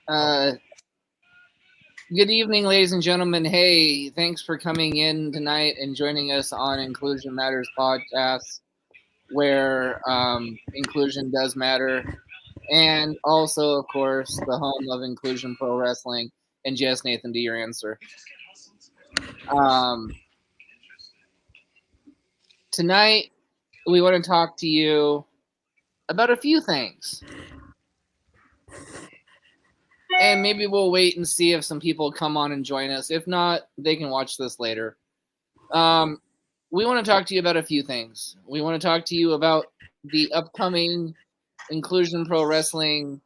Uh, Good evening, ladies and gentlemen. Hey, thanks for coming in tonight and joining us on Inclusion Matters podcast, where inclusion does matter, and also, of course, the home of Inclusion Pro Wrestling. And yes, Nathan, to your answer. Um, Tonight, we want to talk to you about a few things. And maybe we'll wait and see if some people come on and join us. If not, they can watch this later. We want to talk to you about a few things. We want to talk to you about the upcoming Inclusion Pro Wrestling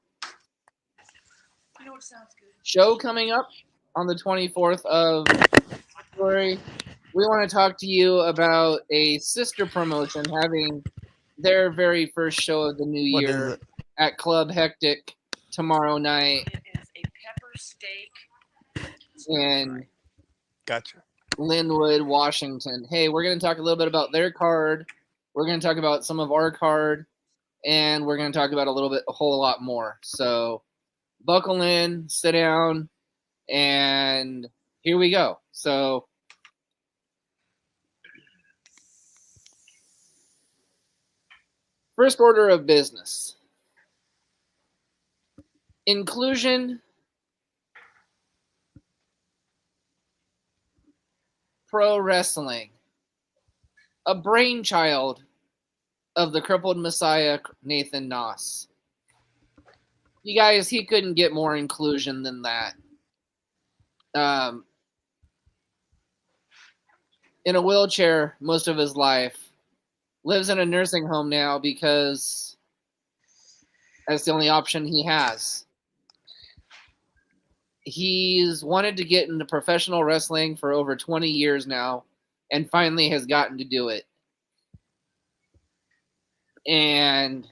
show coming up on the 24th of February. We want to talk to you about a sister promotion having their very first show of the new What is year it? at Club Hectic tomorrow night It is a pepper steak. in Gotcha. Linwood, Washington. Hey, we're going to talk a little bit about their card. We're going to talk about some of our card, and we're going to talk about a whole lot more. So buckle in, sit down, and here we go. So first order of business. Inclusion Pro Wrestling, a brainchild of the crippled Messiah, Nathan Noss. You guys, he couldn't get more inclusion than that. In a wheelchair most of his life, lives in a nursing home now because that's the only option he has. He's wanted to get into professional wrestling for over 20 years now and finally has gotten to do it. And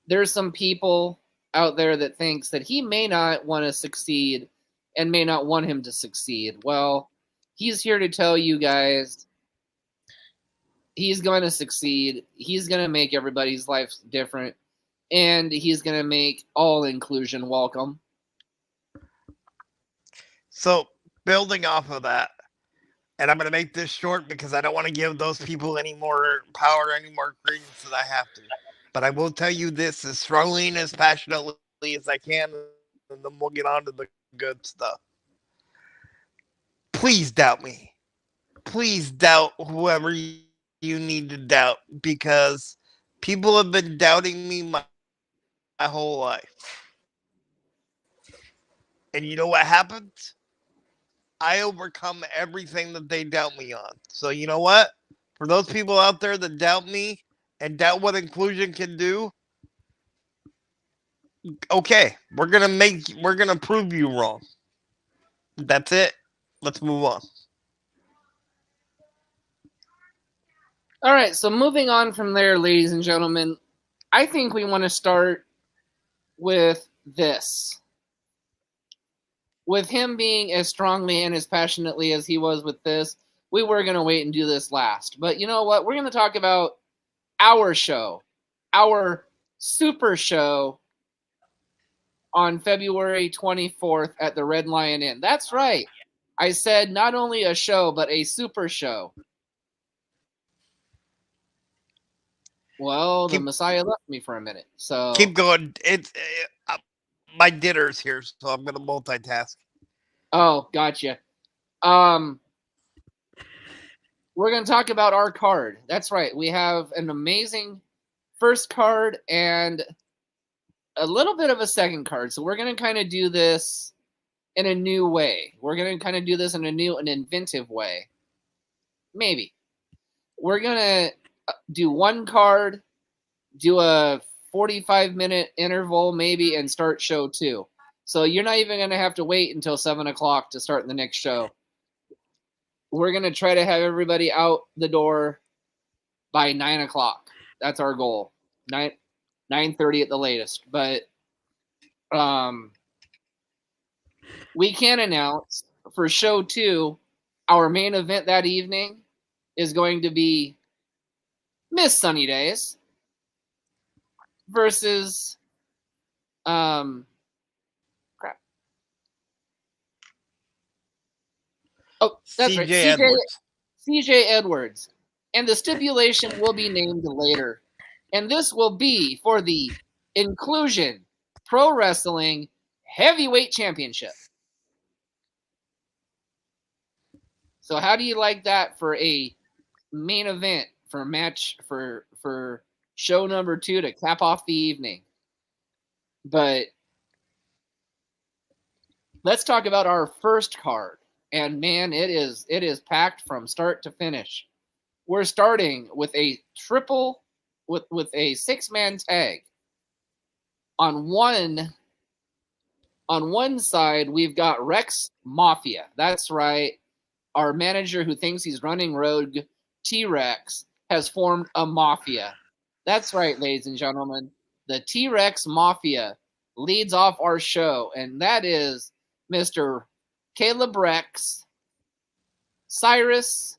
there's some people out there that thinks that he may not want to succeed and may not want him to succeed. Well, he's here to tell you guys he's going to succeed. He's going to make everybody's life different, and he's going to make all inclusion welcome. So, building off of that, and I'm going to make this short because I don't want to give those people any more power, any more credence than I have to. But I will tell you this as strongly and as passionately as I can, and then we'll get on to the good stuff. Please doubt me. Please doubt whoever you need to doubt, because people have been doubting me my whole life. And you know what happens? I overcome everything that they doubt me on. So you know what? For those people out there that doubt me and doubt what inclusion can do, okay, we're gonna prove you wrong. That's it. Let's move on. All right, so moving on from there, ladies and gentlemen, I think we want to start with this. With him being as strongly and as passionately as he was with this, we were going to wait and do this last. But you know what? We're going to talk about our show, our super show on February 24th at the Red Lion Inn. That's right. I said not only a show, but a super show. Well, the Messiah left me for a minute. So keep going. It's my dinner's here, so I'm going to multitask. Oh, gotcha. We're going to talk about our card. That's right. We have an amazing first card and a little bit of a second card. So we're going to kind of do this in a new way. We're going to kind of do this in a new and inventive way. Maybe. We're going to do one card, do a 45-minute interval maybe, and start show 2. So you're not even going to have to wait until 7 o'clock to start the next show. We're going to try to have everybody out the door by 9 o'clock. That's our goal. 9:30 at the latest. But we can announce for show 2, our main event that evening is going to be Miss Sunny Days versus crap. Oh, that's right. CJ Edwards. CJ Edwards. And the stipulation will be named later. And this will be for the Inclusion Pro Wrestling Heavyweight Championship. So how do you like that for a main event for match for show number 2 to cap off the evening? But let's talk about our first card. And man, it is packed from start to finish. We're starting with a triple with a 6-man tag. On one side, we've got Rex Mafia. That's right. Our manager who thinks he's running rogue, T-Rex, has formed a mafia. That's right, ladies and gentlemen. The T-Rex Mafia leads off our show, and that is Mr. Caleb Rex, Cyrus,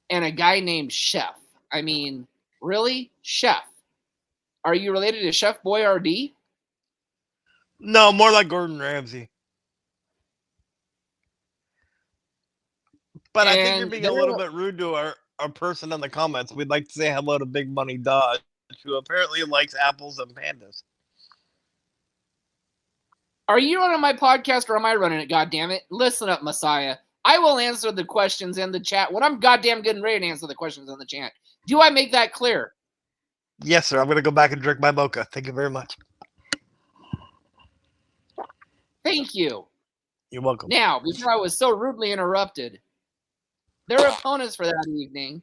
and a guy named Chef. I mean, really? Chef. Are you related to Chef Boyardee? No, more like Gordon Ramsay. But I think you're being a little bit rude to our person in the comments. We'd like to say hello to Big Money Dodge, who apparently likes apples and pandas. Are you running my podcast or am I running it, goddammit? Listen up, Messiah. I will answer the questions in the chat when I'm goddamn good and ready to answer the questions in the chat. Do I make that clear? Yes, sir. I'm going to go back and drink my mocha. Thank you very much. Thank you. You're welcome. Now, before I was so rudely interrupted, their opponents for that evening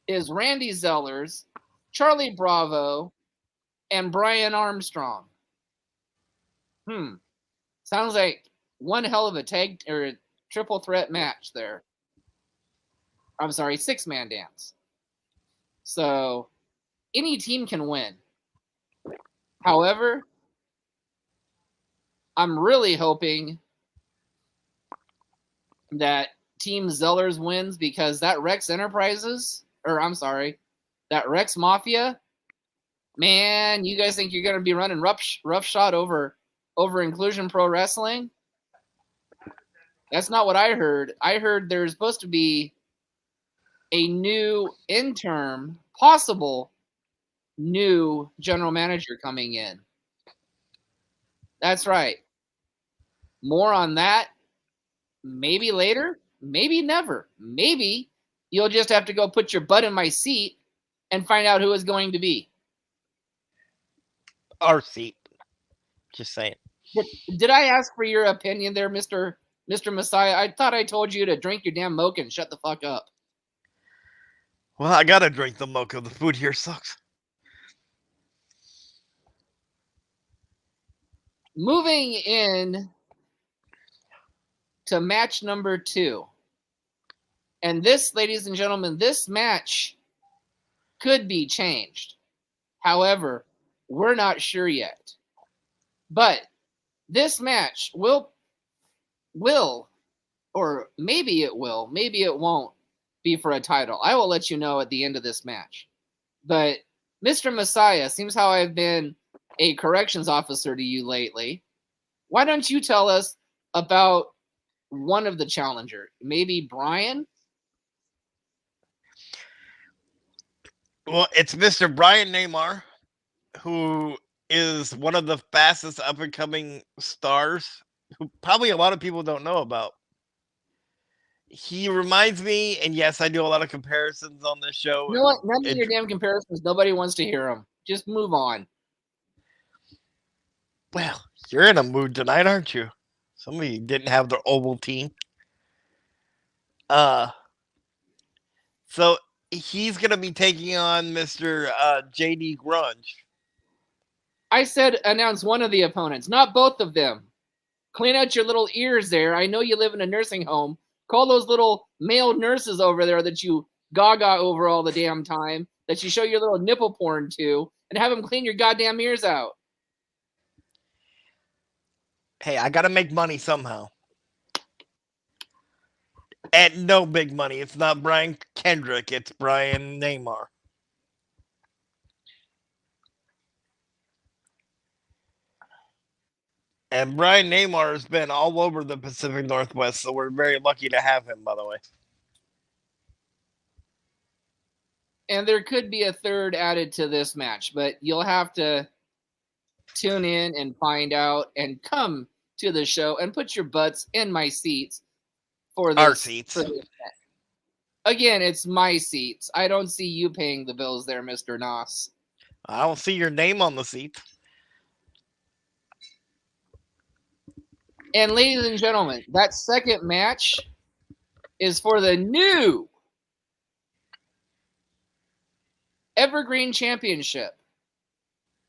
is Randy Zellers, Charlie Bravo, and Brian Armstrong. Sounds like one hell of a tag or triple threat match there. I'm sorry, 6-man dance. So any team can win. However, I'm really hoping that Team Zellers wins because that Rex Enterprises, that Rex Mafia, man, you guys think you're going to be running roughshod over Inclusion Pro Wrestling? That's not what I heard. I heard there's supposed to be a new interim, possible new general manager coming in. That's right. More on that maybe later, maybe never. Maybe you'll just have to go put your butt in my seat and find out who it's going to be. Our seat. Just saying. Did I ask for your opinion there, Mr. Messiah? I thought I told you to drink your damn mocha and shut the fuck up. Well, I gotta drink the mocha. The food here sucks. Moving in to match number 2. And this, ladies and gentlemen, this match could be changed. However, we're not sure yet. But this match will, or maybe it will, maybe it won't be for a title. I will let you know at the end of this match. But Mr. Messiah, seems how I've been a corrections officer to you lately. Why don't you tell us about one of the challengers? Maybe Brian? Well, it's Mr. Brian Neymar, who is one of the fastest up-and-coming stars, who probably a lot of people don't know about. He reminds me, and yes, I do a lot of comparisons on this show. You know what? None of your damn comparisons. Nobody wants to hear them. Just move on. Well, you're in a mood tonight, aren't you? Some of you didn't have the Ovaltine. So he's going to be taking on Mr. JD Grunge. I said announce one of the opponents, not both of them. Clean out your little ears there. I know you live in a nursing home. Call those little male nurses over there that you gaga over all the damn time, that you show your little nipple porn to, and have them clean your goddamn ears out. Hey, I got to make money somehow. And no big money. It's not Brian Kendrick. It's Brian Neymar. And Brian Neymar has been all over the Pacific Northwest, so we're very lucky to have him, by the way. And there could be a third added to this match, but you'll have to tune in and find out and come to the show and put your butts in my seats for this. Our seats. For this match. Again, it's my seats. I don't see you paying the bills there, Mr. Noss. I don't see your name on the seat. And ladies and gentlemen, that second match is for the new Evergreen Championship.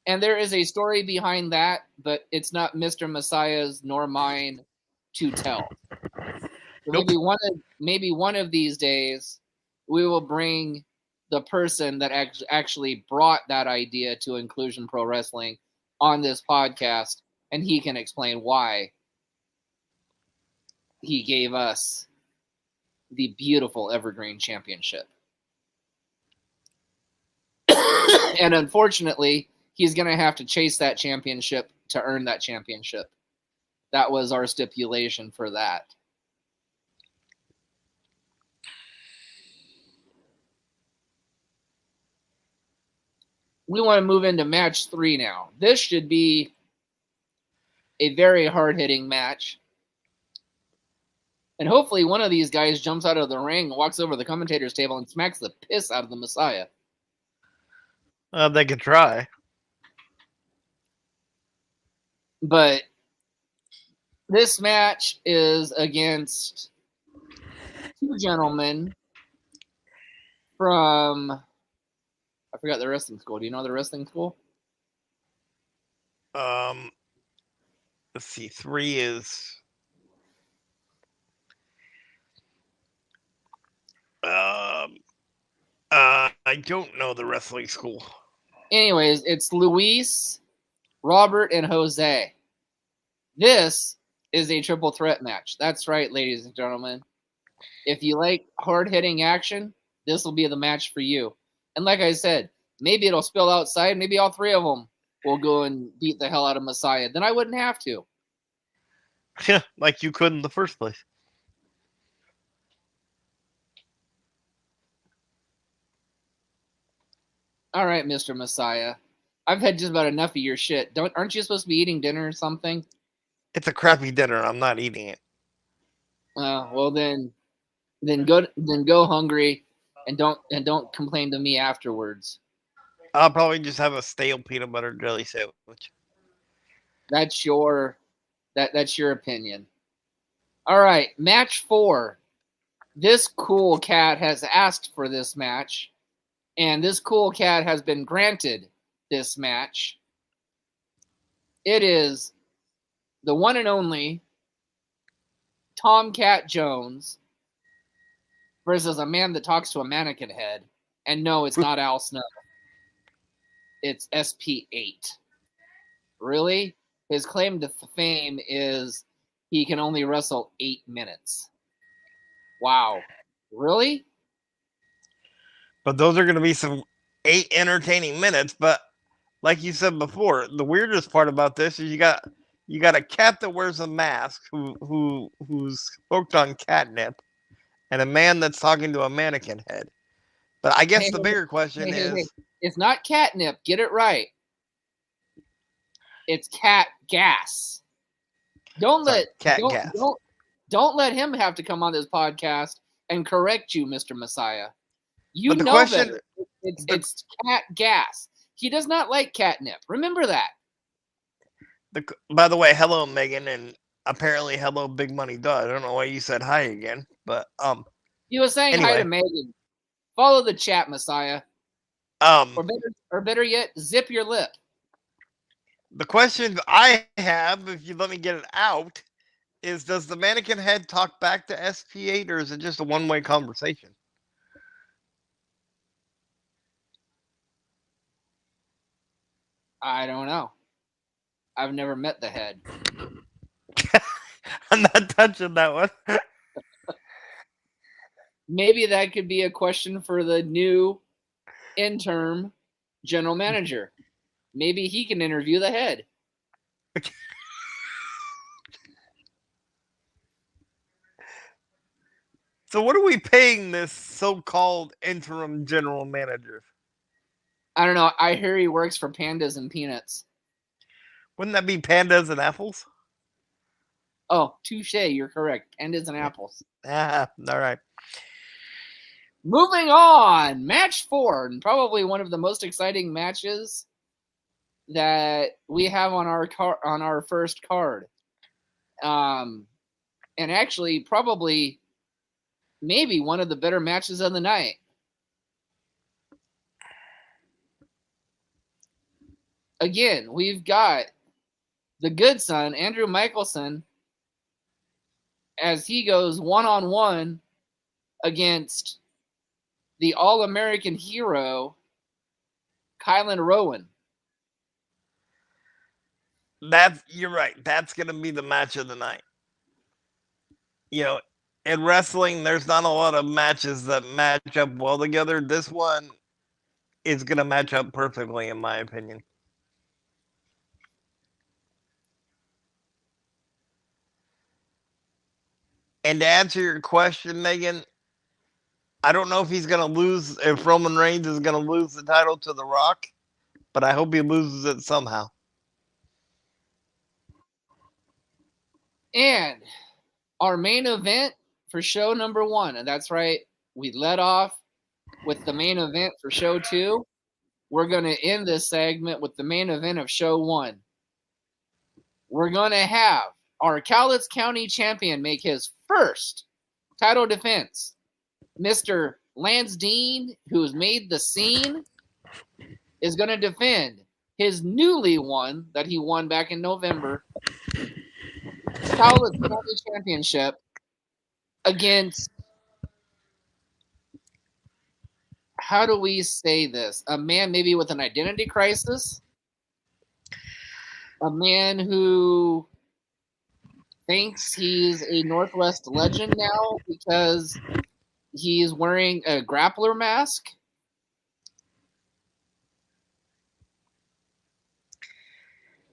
And there is a story behind that, but it's not Mr. Messiah's nor mine to tell. So Nope. maybe one of these days we will bring the person that actually brought that idea to Inclusion Pro Wrestling on this podcast, and he can explain why he gave us the beautiful Evergreen Championship. And unfortunately, he's going to have to chase that championship to earn that championship. That was our stipulation for that. We want to move into match 3 now. This should be a very hard-hitting match. And hopefully one of these guys jumps out of the ring, walks over the commentator's table, and smacks the piss out of the Messiah. They could try. But this match is against two gentlemen from, I forgot the wrestling school. Do you know the wrestling school? Let's see. 3 is. I don't know the wrestling school. Anyways, it's Luis, Robert, and Jose. This is a triple threat match. That's right, ladies and gentlemen. If you like hard-hitting action, this will be the match for you. And like I said, maybe it'll spill outside. Maybe all 3 of them will go and beat the hell out of Messiah. Then I wouldn't have to. Yeah, like you could in the first place. All right, Mr. Messiah. I've had just about enough of your shit. Aren't you supposed to be eating dinner or something? It's a crappy dinner. I'm not eating it. Well then go hungry and don't complain to me afterwards. I'll probably just have a stale peanut butter jelly sandwich. That's your opinion. All right, match 4. This cool cat has asked for this match, and this cool cat has been granted this match. It is the one and only Tomcat Jones versus a man that talks to a mannequin head. And no, it's not Al Snow. It's SP8. Really? His claim to fame is he can only wrestle 8 minutes. Wow. Really? But those are going to be some 8 entertaining minutes. But like you said before, the weirdest part about this is you got a cat that wears a mask who's hooked on catnip, and a man that's talking to a mannequin head. But I guess the bigger question is... It's not catnip. Get it right. It's cat gas. Don't let him have to come on this podcast and correct you, Mr. Messiah. You know that it's cat gas. He does not like catnip. Remember that. By the way, hello, Megan, and apparently hello, Big Money Dodd. I don't know why you said hi again, but you were saying anyway. Hi to Megan. Follow the chat, Messiah. Or better yet, zip your lip. The question I have, if you let me get it out, is does the mannequin head talk back to SP8, or is it just a one-way conversation? I don't know. I've never met the head. I'm not touching that one. Maybe that could be a question for the new interim general manager. Maybe he can interview the head. So what are we paying this so-called interim general manager? I don't know. I hear he works for Pandas and Peanuts. Wouldn't that be pandas and apples? Oh, touche. You're correct. Pandas and apples. Ah, all right. Moving on. Match 4. And probably one of the most exciting matches that we have on our first card. And actually, probably, maybe one of the better matches of the night. Again, we've got the good son, Andrew Michelson, as he goes one-on-one against the All-American hero, Kylan Rowan. You're right. That's gonna be the match of the night. You know, in wrestling, there's not a lot of matches that match up well together. This one is gonna match up perfectly, in my opinion. And to answer your question, Megan, I don't know if he's gonna lose. If Roman Reigns is gonna lose the title to The Rock, but I hope he loses it somehow. And our main event for show number 1, and that's right, we led off with the main event for show 2. We're going to end this segment with the main event of show 1. We're going to have our Cowlitz County champion make his first title defense. Mr. Lance Dean, who's made the scene, is going to defend his newly won, that he won back in November, Cowlitz County Championship against, how do we say this? A man maybe with an identity crisis? A man who thinks he's a Northwest legend now because he's wearing a grappler mask?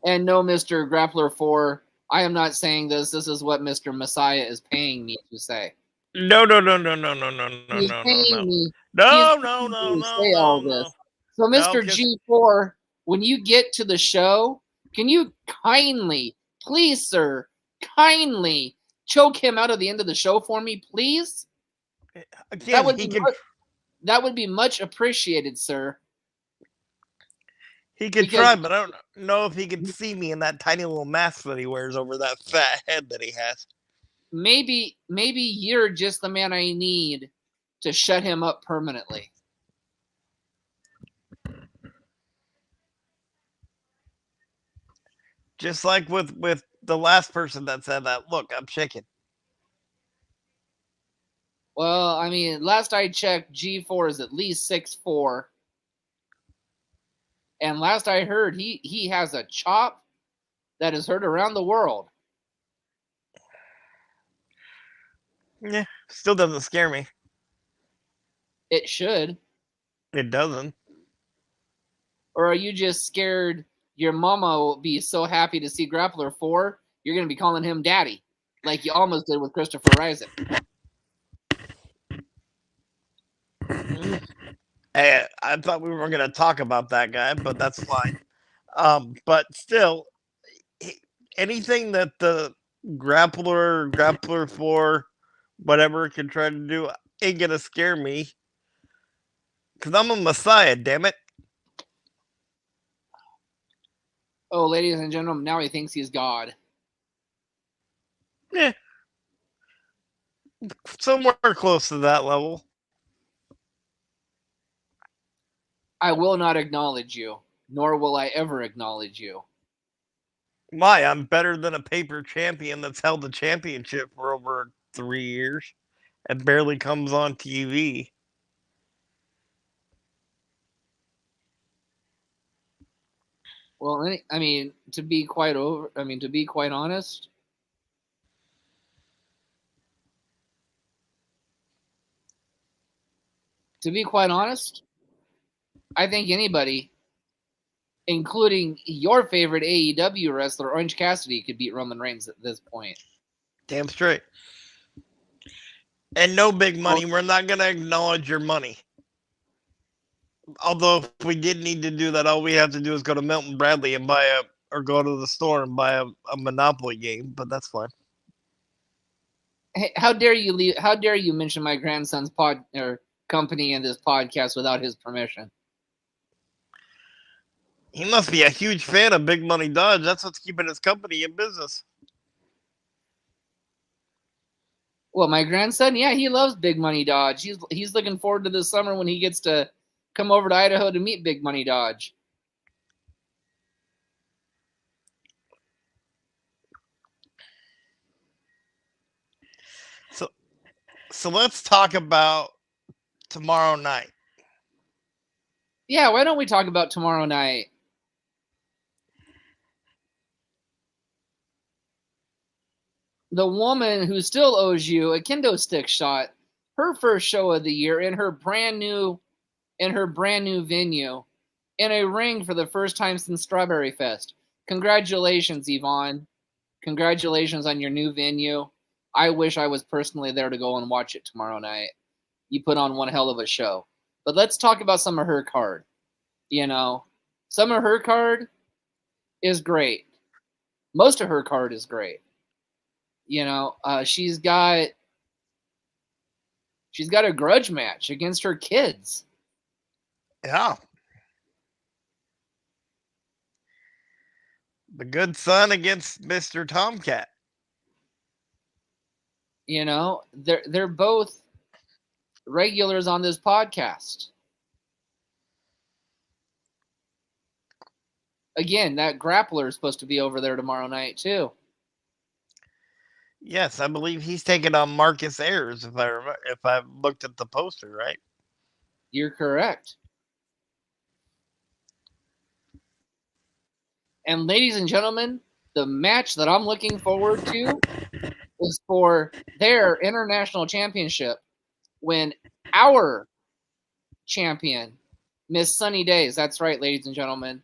And no, Mr. Grappler 4, I am not saying this. This is what Mr. Messiah is paying me to say. No. He's No. paying me No. to say all this. So, Mr. G4, when you get to the show, can you kindly, please, sir, kindly choke him out of the end of the show for me, please? Again, that would be much appreciated, sir. He could try, but I don't know if he can see me in that tiny little mask that he wears over that fat head that he has. Maybe you're just the man I need to shut him up permanently. Just like with the last person that said that. Look, I'm shaking. Well, I mean, last I checked, G4 is at least 6'4". And last I heard, he has a chop that is heard around the world. Yeah, still doesn't scare me. It should. It doesn't. Or are you just scared your mama will be so happy to see Grappler 4, you're going to be calling him daddy, like you almost did with Christopher Rising? Hey, I thought we were going to talk about that guy, but that's fine. But still, anything that the Grappler 4, whatever, can try to do ain't going to scare me. Because I'm a messiah, damn it. Oh, ladies and gentlemen, now he thinks he's God. Yeah. Somewhere close to that level. I will not acknowledge you, nor will I ever acknowledge you. Why? I'm better than a paper champion that's held the championship for over 3 years and barely comes on TV. Well, I mean, to be quite honest, I think anybody, including your favorite AEW wrestler, Orange Cassidy, could beat Roman Reigns at this point. Damn straight. And no big money. We're not going to acknowledge your money. Although if we did need to do that, all we have to do is go to Milton Bradley and or go to the store and buy a Monopoly game, but that's fine. Hey, how dare you mention my grandson's company in this podcast without his permission? He must be a huge fan of Big Money Dodge. That's what's keeping his company in business. Well, my grandson, yeah, he loves Big Money Dodge. He's looking forward to this summer when he gets to come over to Idaho to meet Big Money Dodge. So let's talk about tomorrow night. Yeah, why don't we talk about tomorrow night? The woman who still owes you a kendo stick shot, her first show of the year in her brand new venue, in a ring for the first time since Strawberry Fest. Congratulations, Yvonne. Congratulations on your new venue. I wish I was personally there to go and watch it tomorrow night. You put on one hell of a show. But let's talk about some of her card. Some of her card is great. Most of her card is great. She's got a grudge match against her kids. Yeah. The good son against Mr. Tomcat. They're both regulars on this podcast. Again, that grappler is supposed to be over there tomorrow night too. Yes, I believe he's taking on Marcus Ayers. If I looked at the poster right. You're correct. And ladies and gentlemen, the match that I'm looking forward to is for their international championship when our champion, Miss Sunny Days, that's right, ladies and gentlemen,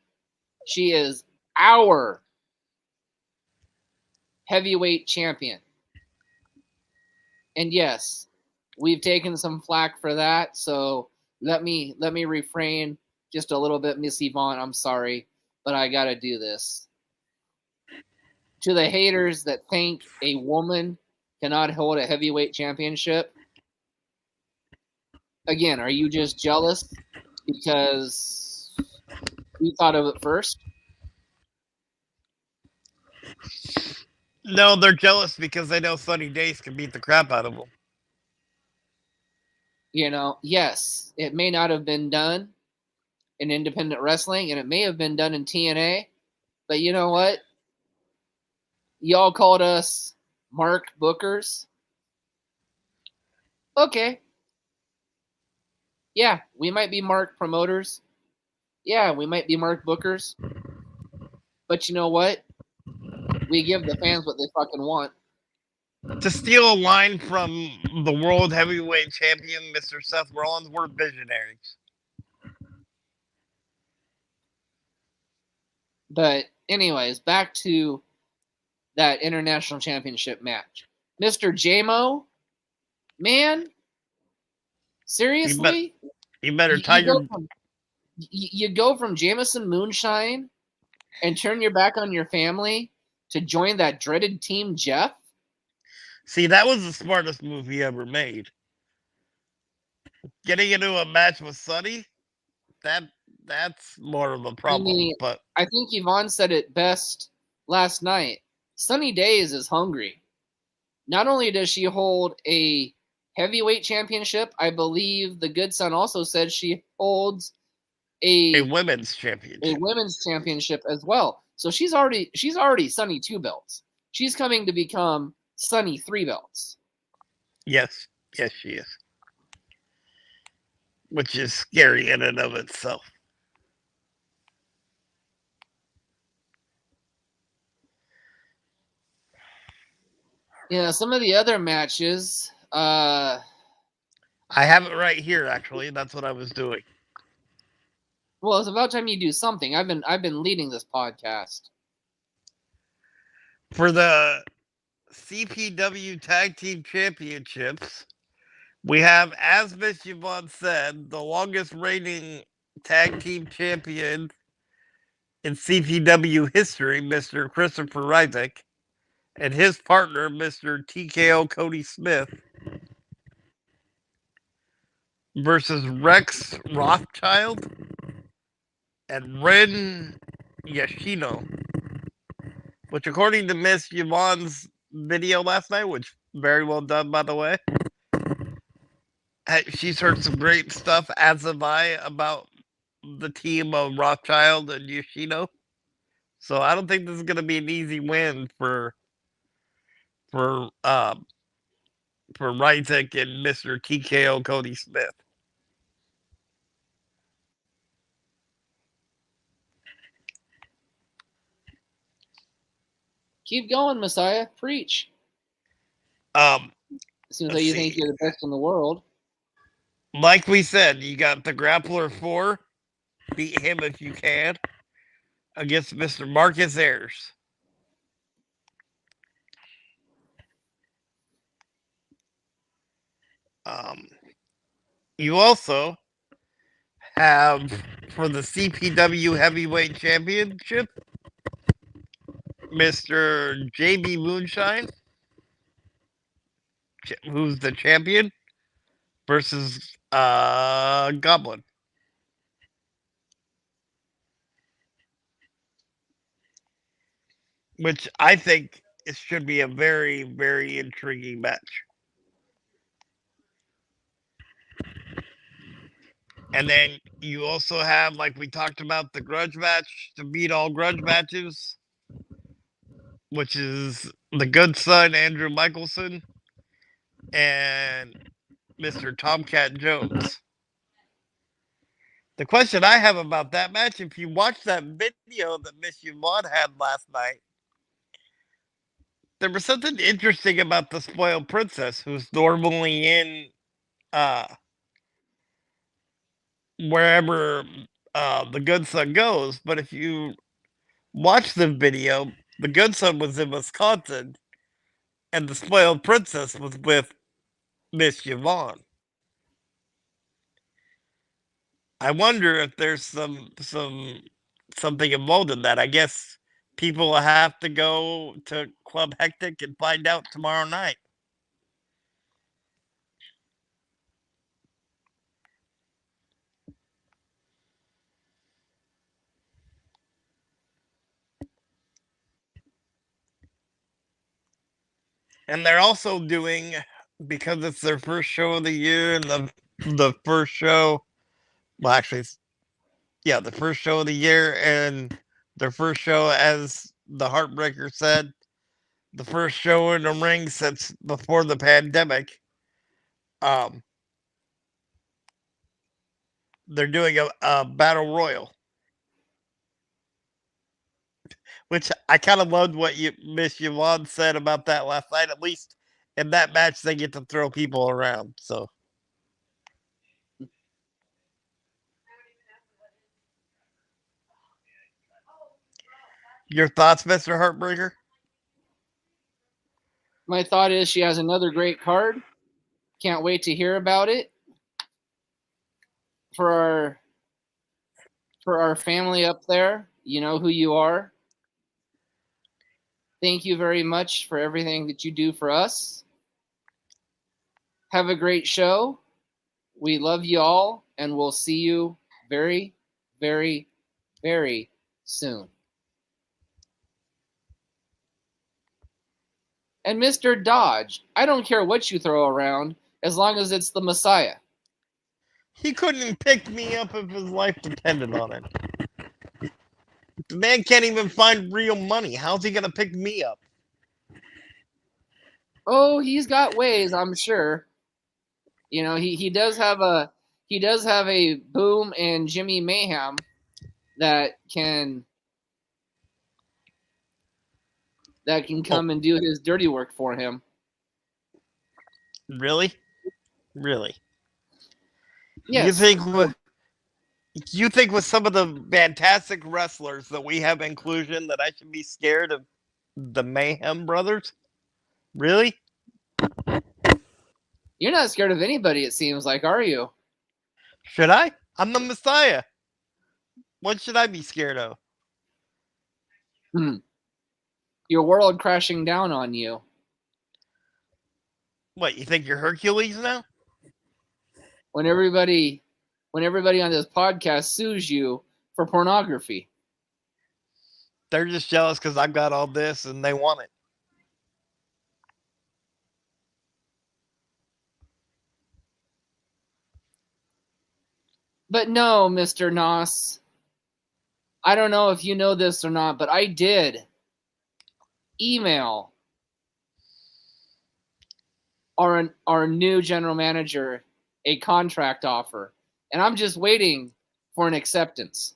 she is our heavyweight champion. And yes, we've taken some flack for that, so let me refrain just a little bit, Miss Yvonne. I'm sorry, but I gotta do this. To the haters that think a woman cannot hold a heavyweight championship, again, are you just jealous because you thought of it first? No, they're jealous because they know Sunny Days can beat the crap out of them. Yes, it may not have been done in independent wrestling, and it may have been done in TNA, but you know what? Y'all called us Mark Bookers. Okay. Yeah, we might be Mark Promoters. Yeah, we might be Mark Bookers. But you know what? We give the fans what they fucking want. To steal a line from the World Heavyweight Champion, Mr. Seth Rollins, we're visionaries. But anyways, back to that international championship match. Mr. J-Mo, man, seriously? You better tie your... You go from Jameson Moonshine and turn your back on your family to join that dreaded Team Jeff? See, that was the smartest move he ever made. Getting into a match with Sunny, that's more of a problem. But I think Yvonne said it best last night. Sunny Days is hungry. Not only does she hold a heavyweight championship, I believe the good son also said she holds a women's championship. A women's championship as well. So she's already Sunny 2 belts. She's coming to become Sunny 3 belts. Yes, she is. Which is scary in and of itself. Yeah, some of the other matches. I have it right here. Actually, that's what I was doing. Well, it's about time you do something. I've been leading this podcast. For the CPW Tag Team Championships, We have, as Miss Yvonne said, the longest reigning tag team champion in CPW history, Mr. Christopher Ryzik, and his partner, Mr. TKO Cody Smith, versus Rex Rothschild and Ren Yashino, which, according to Miss Yvonne's video last night, which very well done, by the way, she's heard some great stuff, as have I, about the team of Rothschild and Yoshino. So I don't think this is going to be an easy win for Ryzik and Mr. TKO Cody Smith. Keep going, Messiah. Preach. Seems like you think you're the best in the world. Like we said, you got the Grappler 4. Beat him if you can. Against Mr. Marcus Ayers. You also have, for the CPW Heavyweight Championship, Mr. JB Moonshine, who's the champion, versus Goblin. Which I think it should be a very, very intriguing match. And then you also have, like we talked about, the grudge match to beat all grudge matches, which is the good son, Andrew Michelson, and Mr. Tomcat Jones. The question I have about that match, if you watch that video that Miss Yvonne had last night, there was something interesting about the spoiled princess, who's normally in wherever the good son goes. But if you watch the video, the good son was in Wisconsin, and the spoiled princess was with Miss Yvonne. I wonder if there's something involved in that. I guess people will have to go to Club Hectic and find out tomorrow night. And they're also doing, because it's their first show of the year, and the first show, well, actually, yeah, the first show of the year, and their first show, as the Heartbreaker said, the first show in the ring since before the pandemic. They're doing a battle royal, which I kind of loved what Miss Yvonne said about that last night. At least in that match, they get to throw people around. So, your thoughts, Mr. Heartbreaker? My thought is she has another great card. Can't wait to hear about it. For our family up there, you know who you are. Thank you very much for everything that you do for us. Have a great show. We love you all, and we'll see you very, very, very soon. And Mr. Dodge, I don't care what you throw around as long as it's the Messiah. He couldn't pick me up if his life depended on it. The man can't even find real money. How's he going to pick me up? Oh, he's got ways, I'm sure. You know, he does have a Boom and Jimmy Mayhem that can come and do his dirty work for him. Really? Really? Yes. You think with some of the fantastic wrestlers that we have inclusion that I should be scared of the Mayhem Brothers? Really? You're not scared of anybody, it seems like, are you? Should I? I'm the Messiah. What should I be scared of? Your world crashing down on you. What, you think you're Hercules now? When everybody on this podcast sues you for pornography. They're just jealous because I've got all this and they want it. But no, Mr. Noss. I don't know if you know this or not, but I did email our new general manager a contract offer, and I'm just waiting for an acceptance.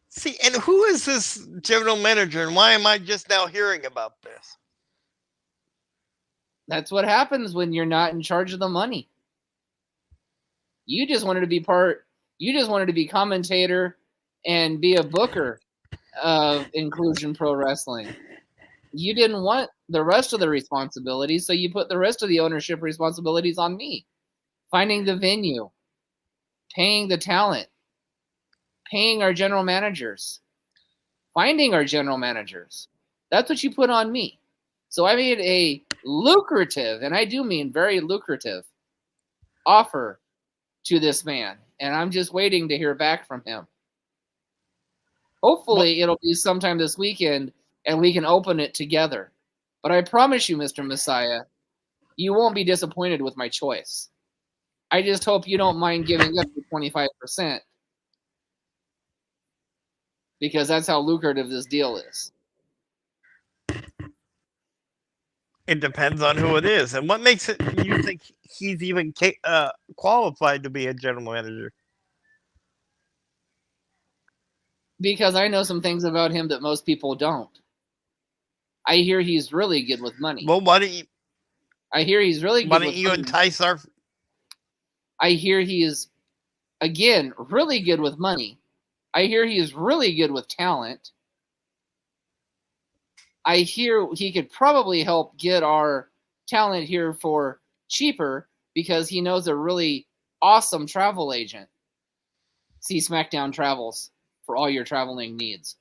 See, and who is this general manager and why am I just now hearing about this? That's what happens when you're not in charge of the money. You just wanted to be commentator and be a booker of Inclusion Pro Wrestling. You didn't want the rest of the responsibilities, so you put the rest of the ownership responsibilities on me. Finding the venue, paying the talent, paying our general managers, finding our general managers. That's what you put on me. So I made a lucrative, and I do mean very lucrative, offer to this man, and I'm just waiting to hear back from him. Hopefully, it'll be sometime this weekend, and we can open it together. But I promise you, Mr. Messiah, you won't be disappointed with my choice. I just hope you don't mind giving up the 25%, because that's how lucrative this deal is. It depends on who it is. And what makes it you think he's even qualified to be a general manager? Because I know some things about him that most people don't. I hear he's really good with money. Well, why don't you entice our... I hear he is, again, really good with money. I hear he is really good with talent. I hear he could probably help get our talent here for cheaper because he knows a really awesome travel agent. See SmackDown Travels for all your traveling needs.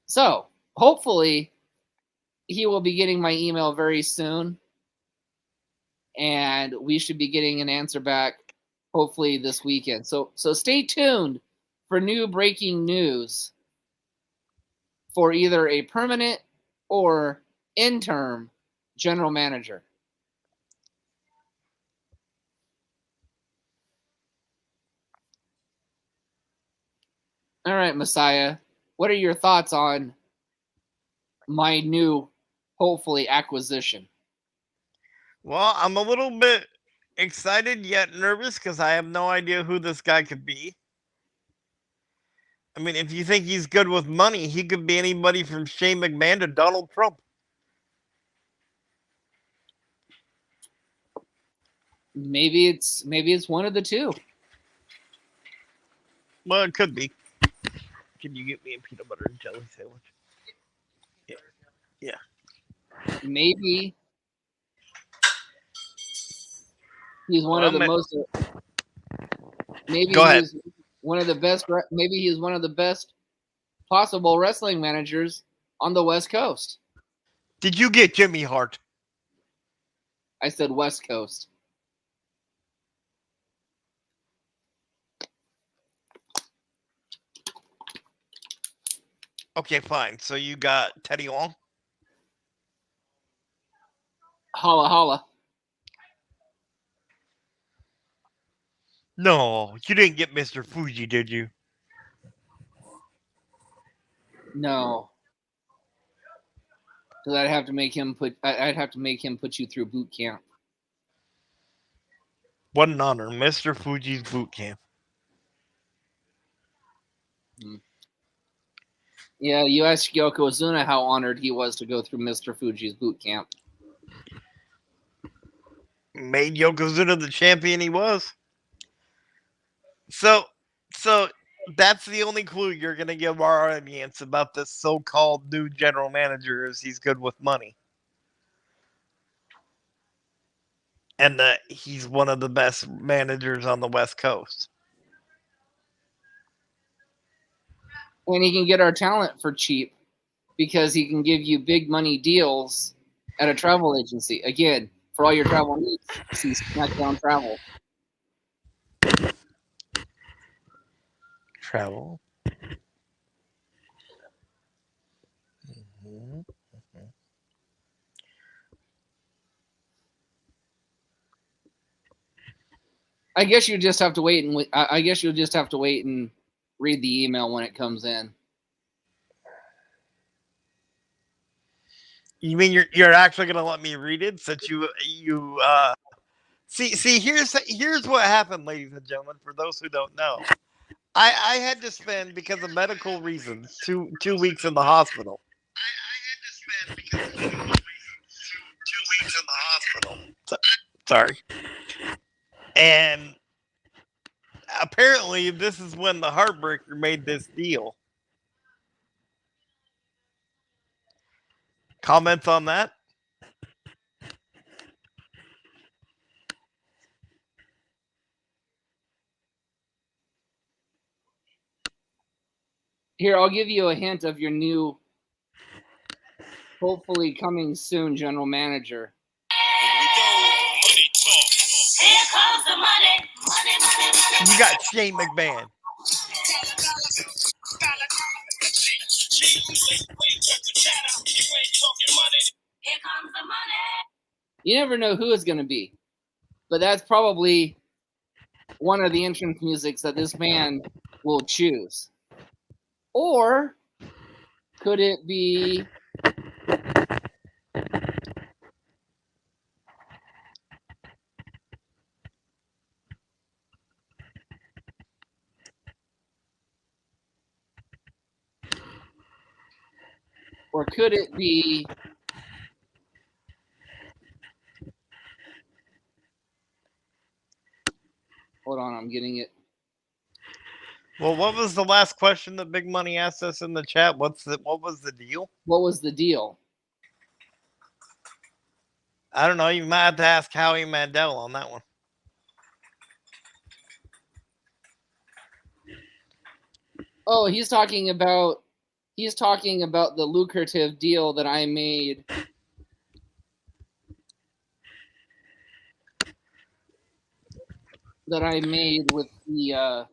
So, hopefully, he will be getting my email very soon. And we should be getting an answer back hopefully this weekend. So stay tuned for new breaking news for either a permanent or interim general manager. All right, Messiah, what are your thoughts on my new, hopefully, acquisition? Well, I'm a little bit excited yet nervous because I have no idea who this guy could be. I mean, if you think he's good with money, he could be anybody from Shane McMahon to Donald Trump. Maybe it's one of the two. Well, it could be. Can you get me a peanut butter and jelly sandwich? Yeah. Maybe he's one of the most. Maybe he's one of the best. Maybe he's one of the best possible wrestling managers on the West Coast. Did you get Jimmy Hart? I said West Coast. Okay, fine. So you got Teddy Long? Holla, holla. No, you didn't get Mr. Fuji, did you? No. Because I'd have to make him put you through boot camp. What an honor, Mr. Fuji's boot camp. Yeah, you asked Yokozuna how honored he was to go through Mr. Fuji's boot camp. Made Yokozuna the champion he was. So That's the only clue you're going to give our audience about this so-called new general manager is he's good with money. And that he's one of the best managers on the West Coast. And he can get our talent for cheap because he can give you big money deals at a travel agency. Again, for all your travel needs, see SmackDown Travel. Travel. Mm-hmm. I guess you just have to wait and I guess you'll just have to wait and read the email when it comes in. You mean you're actually going to let me read it since you see here's what happened, ladies and gentlemen, for those who don't know. I had to spend, because of medical reasons, two weeks in the hospital. I had to spend, because of medical reasons, two weeks in the hospital. Sorry. And apparently this is when the Heartbreaker made this deal. Comments on that? Here, I'll give you a hint of your new, hopefully coming soon, general manager. Here comes the money. Money. You got Shane McMahon. Here comes the money. You never know who it's going to be, but that's probably one of the entrance musics that this man will choose. Or could it be hold on, I'm getting it. Well, what was the last question that Big Money asked us in the chat? What was the deal? What was the deal? I don't know. You might have to ask Howie Mandel on that one. Oh, he's talking about the lucrative deal that I made. With the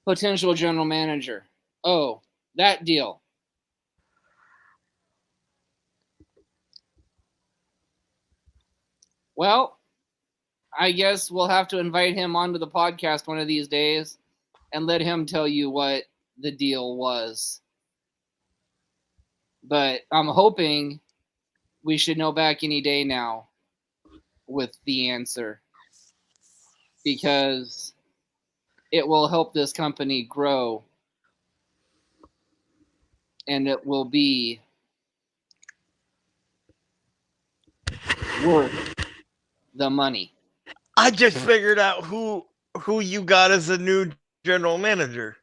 potential general manager. Oh, that deal. Well, I guess we'll have to invite him onto the podcast one of these days and let him tell you what the deal was. But I'm hoping we should know back any day now with the answer, because it will help this company grow and it will be worth the money. I just figured out who you got as a new general manager.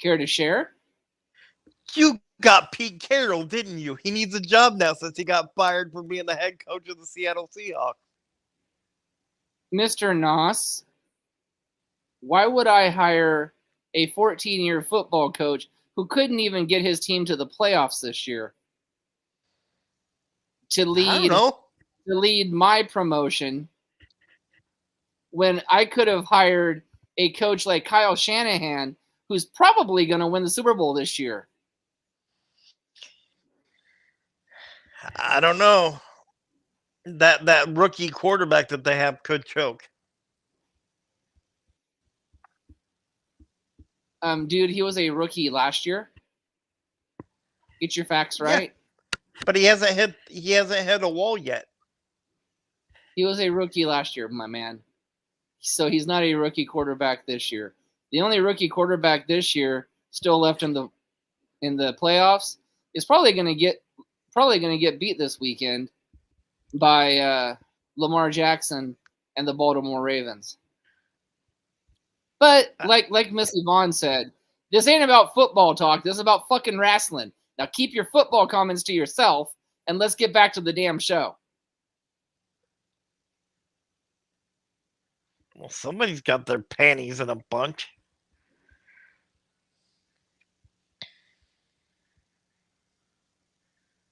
Care to share? You got Pete Carroll, didn't you? He needs a job now since he got fired from being the head coach of the Seattle Seahawks. Mr. Noss, why would I hire a 14-year football coach who couldn't even get his team to the playoffs this year to lead my promotion when I could have hired a coach like Kyle Shanahan, who's probably going to win the Super Bowl this year? I don't know. That rookie quarterback that they have could choke. Dude, he was a rookie last year. Get your facts right. Yeah, but he hasn't hit a wall yet. He was a rookie last year, my man. So he's not a rookie quarterback this year. The only rookie quarterback this year still left in the playoffs is probably going to get beat this weekend by Lamar Jackson and the Baltimore Ravens. But like Miss Yvonne said, this ain't about football talk. This is about fucking wrestling. Now keep your football comments to yourself, and let's get back to the damn show. Well, somebody's got their panties in a bunch.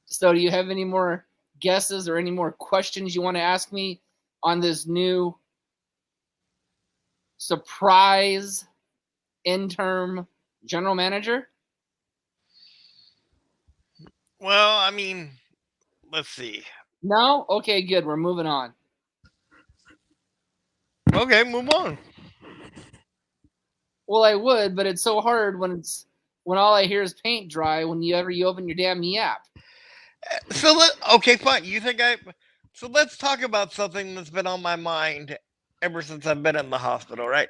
So do you have any more guesses or any more questions you want to ask me on this new surprise interim general manager? Well, I mean, let's see. No? Okay, good. We're moving on. Okay, move on. Well, I would, but it's so hard when all I hear is paint dry when you open your damn app. So okay, fine. So let's talk about something that's been on my mind ever since I've been in the hospital, right?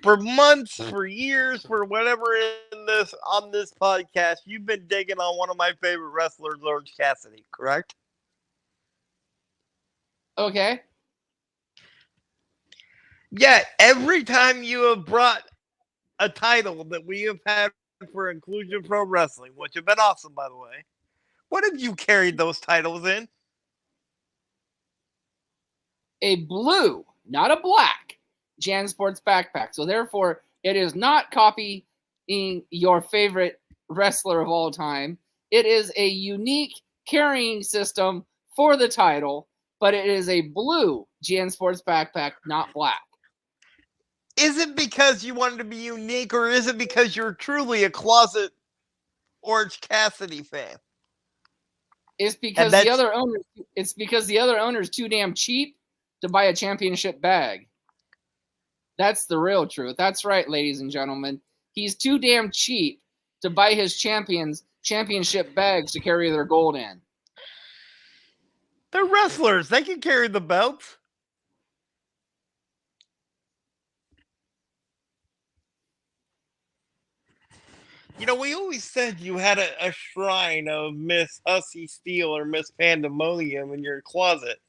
For months, for years, for whatever on this podcast, you've been digging on one of my favorite wrestlers, Orange Cassidy, correct? Okay. Yeah, every time you have brought a title that we have had for Inclusion Pro Wrestling, which have been awesome, by the way, what have you carried those titles in? A blue, not a black, Jan Sports backpack. So therefore, it is not copying your favorite wrestler of all time. It is a unique carrying system for the title, but it is a blue Jan Sports backpack, not black. Is it because you wanted to be unique, or is it because you're truly a closet Orange Cassidy fan? It's because the other owner. It's because the other owner is too damn cheap to buy a championship bag. That's the real truth. That's right, ladies and gentlemen. He's too damn cheap to buy his championship bags to carry their gold in. They're wrestlers. They can carry the belts. You know, we always said you had a shrine of Miss Hussy Steel or Miss Pandemonium in your closet.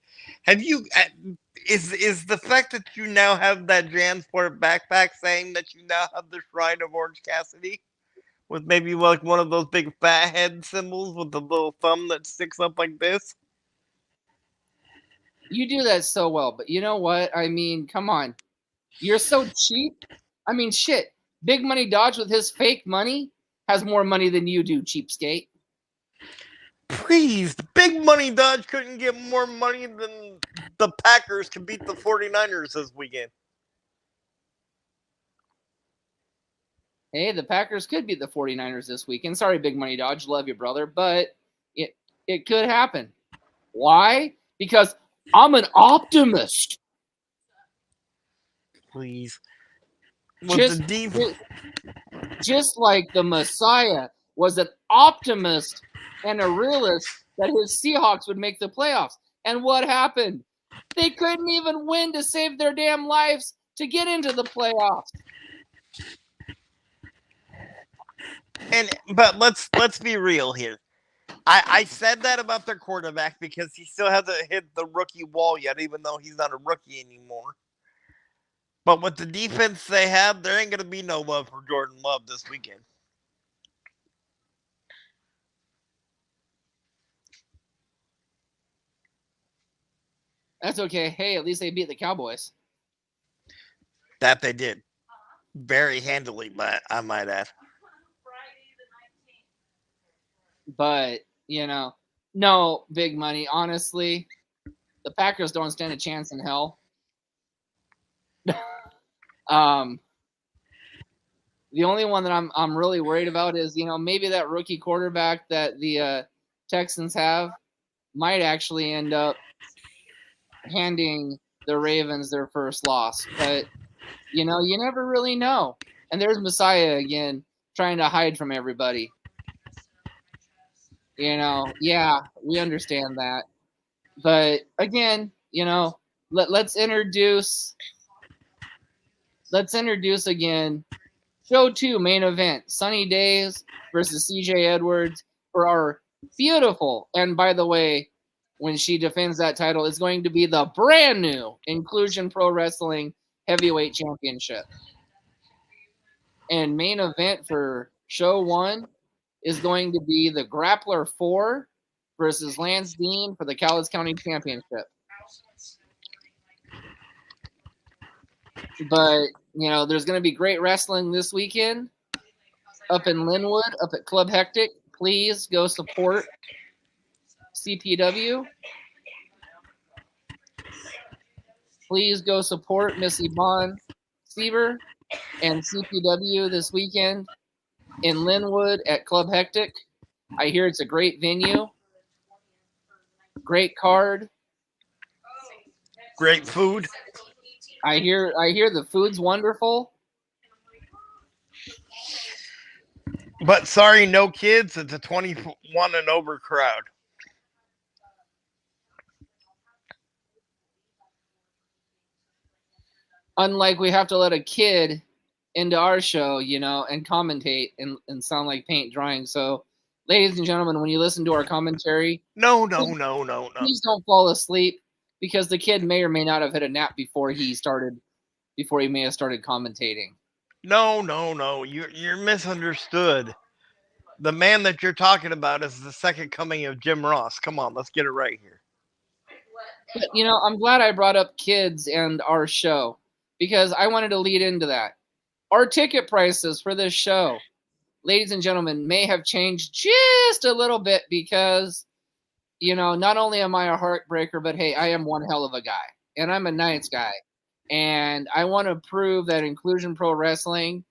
Have you? Is the fact that you now have that Jansport backpack saying that you now have the shrine of Orange Cassidy, with maybe like one of those big fat head symbols with the little thumb that sticks up like this? You do that so well, but you know what? I mean, come on. You're so cheap. I mean, shit. Big Money Dodge with his fake money has more money than you do, cheapskate. Please, Big Money Dodge couldn't get more money than the Packers to beat the 49ers this weekend. Hey, the Packers could beat the 49ers this weekend. Sorry, Big Money Dodge. Love you, brother. But it could happen. Why? Because I'm an optimist. Please. Just like the Messiah was an optimist and a realist that his Seahawks would make the playoffs. And what happened? They couldn't even win to save their damn lives to get into the playoffs. But let's be real here. I said that about their quarterback because he still hasn't hit the rookie wall yet, even though he's not a rookie anymore. But with the defense they have, there ain't going to be no love for Jordan Love this weekend. That's okay. Hey, at least they beat the Cowboys. That they did. Very handily, but I might add. But, no, Big Money. Honestly, the Packers don't stand a chance in hell. The only one that I'm really worried about is, maybe that rookie quarterback that the Texans have might actually end up handing the Ravens their first loss. But, you never really know. And there's Messiah again trying to hide from everybody. Yeah, we understand that. But again, let's introduce again show 2 main event, Sunny Days versus CJ Edwards for our beautiful, and by the way, when she defends that title is going to be the brand new Inclusion Pro Wrestling Heavyweight Championship. And main event for show 1 is going to be the Grappler 4 versus Lance Dean for the Cowlitz County Championship. But, you know, there's going to be great wrestling this weekend up in Linwood, up at Club Hectic. Please go support CPW. Please go support Miss Yvonne Seaver and CPW this weekend in Linwood at Club Hectic. I hear it's a great venue, great card, Great food. I hear the food's wonderful. But sorry, no kids. It's a 21 and over crowd. Unlike we have to let a kid into our show, you know, and commentate and sound like paint drying. So, ladies and gentlemen, when you listen to our commentary, No. please don't fall asleep, because the kid may or may not have had a nap before he may have started commentating. No. You're misunderstood. The man that you're talking about is the second coming of Jim Ross. Come on, let's get it right here. But, you know, I'm glad I brought up kids and our show, because I wanted to lead into that. Our ticket prices for this show, ladies and gentlemen, may have changed just a little bit because, you know, not only am I a heartbreaker, but hey, I am one hell of a guy, and I'm a nice guy. And I want to prove that Inclusion Pro Wrestling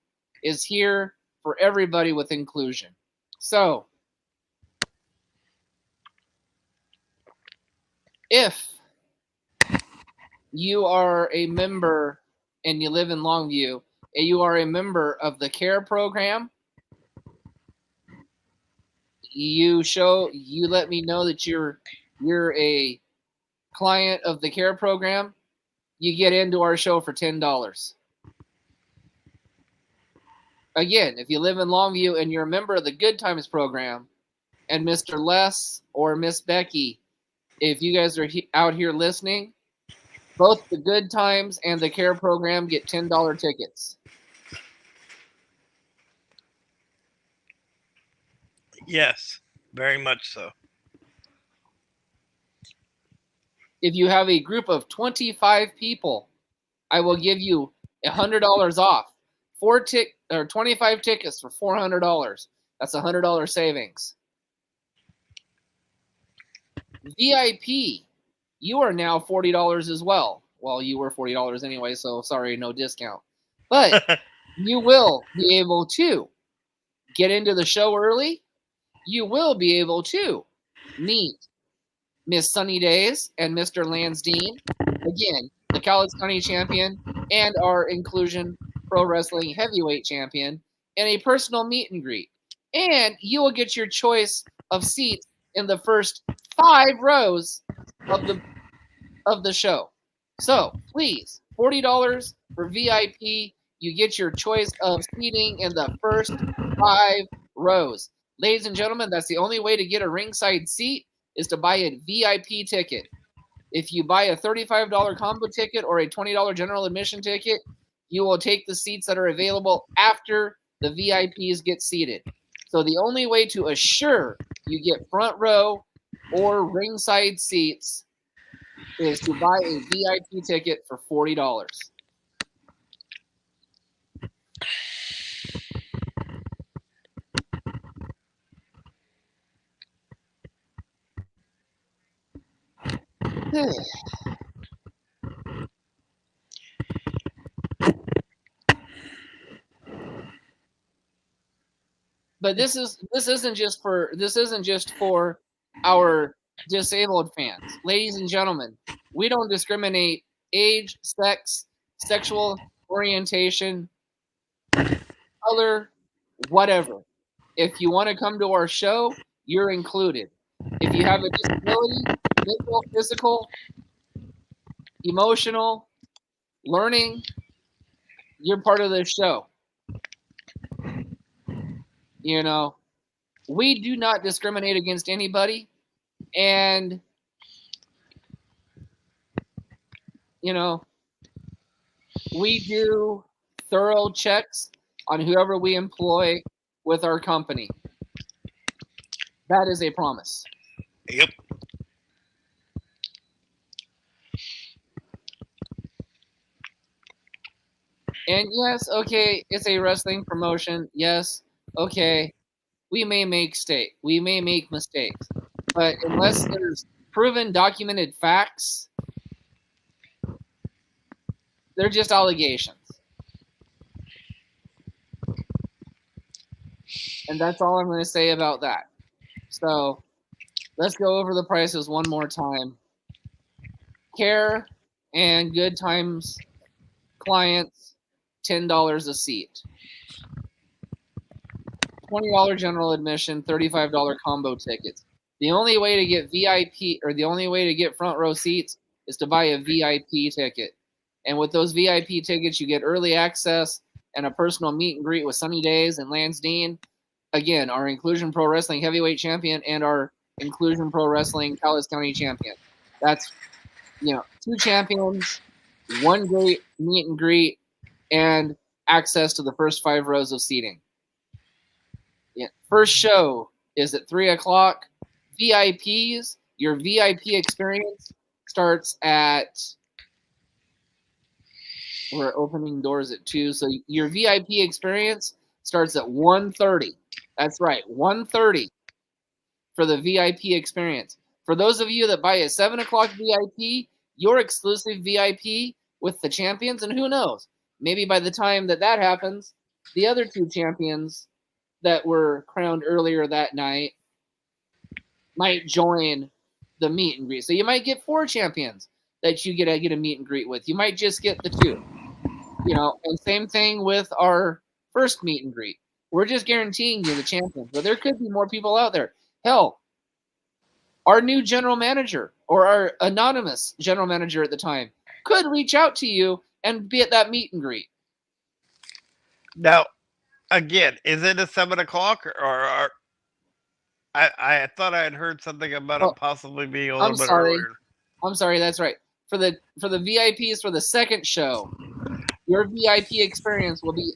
is here for everybody with inclusion. So, if you are a member and you live in Longview, and you are a member of the CARE program, you let me know that you're a client of the CARE program, you get into our show for $10. Again, if you live in Longview and you're a member of the Good Times program, and Mr. Les or Miss Becky, if you guys are out here listening, both the Good Times and the CARE program get $10 tickets. Yes, very much so. If you have a group of 25 people, I will give you $100 off. 25 tickets for $400. That's $100 savings. VIP, you are now $40 as well. Well, you were $40 anyway, so sorry, no discount. But you will be able to get into the show early. You will be able to meet Miss Sunny Days and Mr. Lansdene, again, the Cowlitz County champion and our Inclusion Pro Wrestling Heavyweight champion, in a personal meet and greet. And you will get your choice of seats in the first 5 rows of the show. So please, $40 for VIP. You get your choice of seating in the first 5 rows. Ladies and gentlemen, that's the only way to get a ringside seat, is to buy a VIP ticket. If you buy a $35 combo ticket or a $20 general admission ticket, you will take the seats that are available after the VIPs get seated. So the only way to assure you get front row or ringside seats is to buy a VIP ticket for $40. But this isn't just for our disabled fans. Ladies and gentlemen, we don't discriminate age, sex, sexual orientation, color, whatever. If you want to come to our show, you're included. If you have a disability, mental, physical, emotional, learning, you're part of this show. You know, we do not discriminate against anybody. And we do thorough checks on whoever we employ with our company. That is a promise. Yep. And yes, okay, it's a wrestling promotion. Yes, okay, we may make mistakes, but unless there's proven, documented facts, they're just allegations. And that's all I'm going to say about that. So let's go over the prices one more time. Care and Good Times clients, $10 a seat. $20 general admission, $35 combo tickets. The only way to get VIP or the only way to get front row seats is to buy a VIP ticket. And with those VIP tickets, you get early access and a personal meet and greet with Sunny Days and Lance Dean. Again, our Inclusion Pro Wrestling heavyweight champion and our Inclusion Pro Wrestling Cowlitz County champion. That's, 2 champions, 1 great meet and greet, and access to the first 5 rows of seating. Yeah. First show is at 3:00. VIPs, your VIP experience starts at, we're opening doors at 2. So your VIP experience starts at 1:30. That's right, 1:30 for the VIP experience. For those of you that buy a 7:00 VIP, your exclusive VIP with the champions, and who knows, maybe by the time that happens, the other 2 champions that were crowned earlier that night might join the meet and greet. So you might get 4 champions that you get a meet and greet with. You might just get the 2. And same thing with our first meet and greet. We're just guaranteeing you the champions, but there could be more people out there. Hell, our new general manager or our anonymous general manager at the time could reach out to you and be at that meet and greet. Now, again, is it a 7:00 or I thought I had heard something about it possibly being a little bit earlier. I'm sorry, that's right. For the VIPs for the second show, your VIP experience will be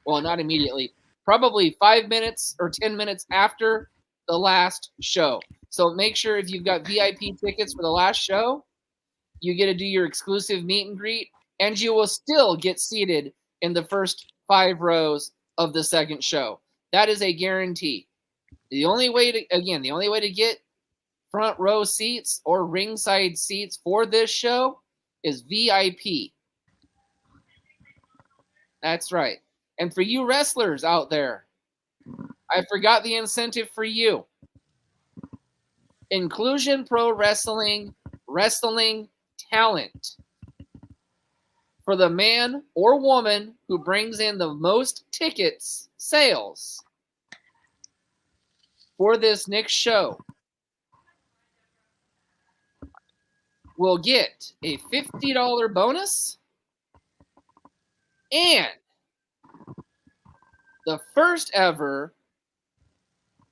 not immediately, probably 5 minutes or 10 minutes after the last show. So make sure if you've got VIP tickets for the last show, you get to do your exclusive meet and greet, and you will still get seated in the first 5 rows of the second show. That is a guarantee. The only way to get front row seats or ringside seats for this show is VIP. That's right. And for you wrestlers out there, I forgot the incentive for you. Inclusion Pro Wrestling talent. For the man or woman who brings in the most tickets sales for this next show will get a $50 bonus and the first ever,